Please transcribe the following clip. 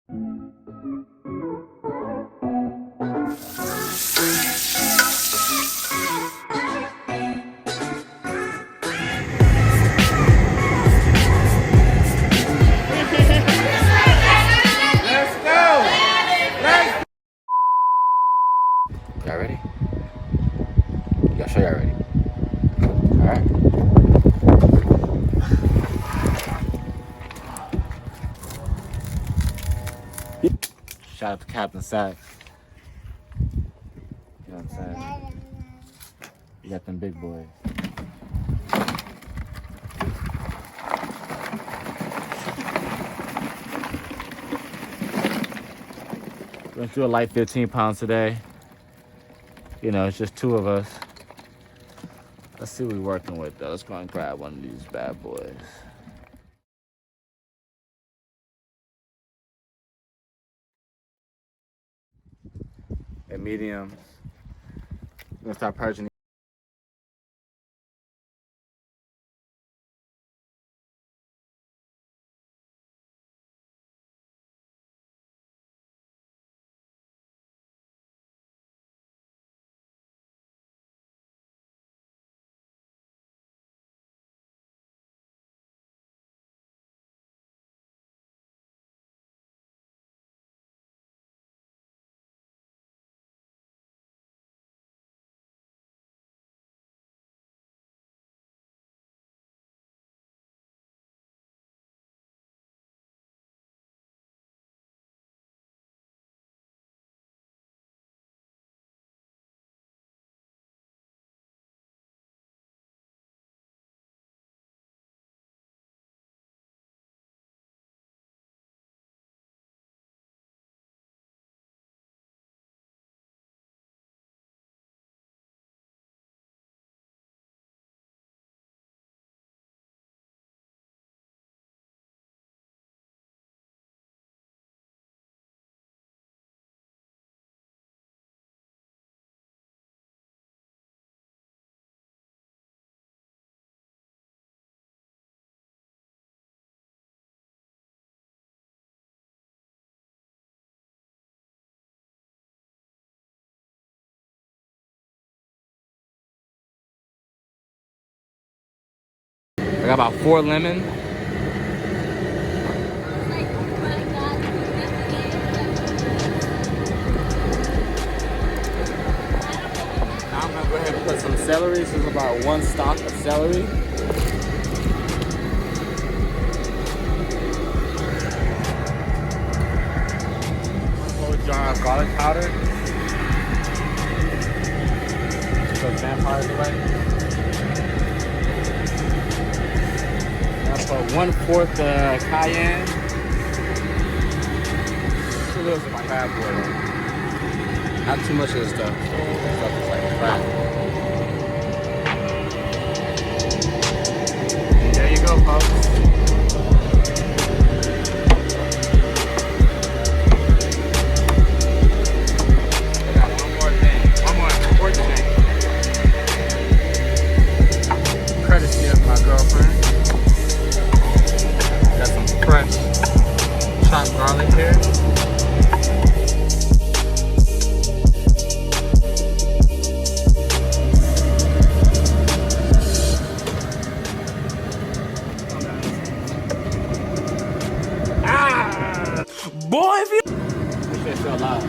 Y'all ready? Y'all sure y'all ready? Alright. Shout out to Captain Sack. You know what I'm saying? You got them big boys. We're gonna do a light 15 pounds today. You know, it's just two of us. Let's see what we're working with though. Let's go and grab one of these bad boys. And mediums. We're gonna start purging. I got about 4 lemons. Now I'm gonna go ahead and put some celery. This is about 1 stalk of celery. One whole jar of garlic powder. Those vampires away. Put 1/4 cayenne. A little bit of crab oil. Not too much of this stuff. This stuff is like crab. And there you go, folks. I got one more thing. One more important thing. Courtesy of my girlfriend. Got some fresh chopped garlic here. Ah! Boy, if you... This shit feel loud.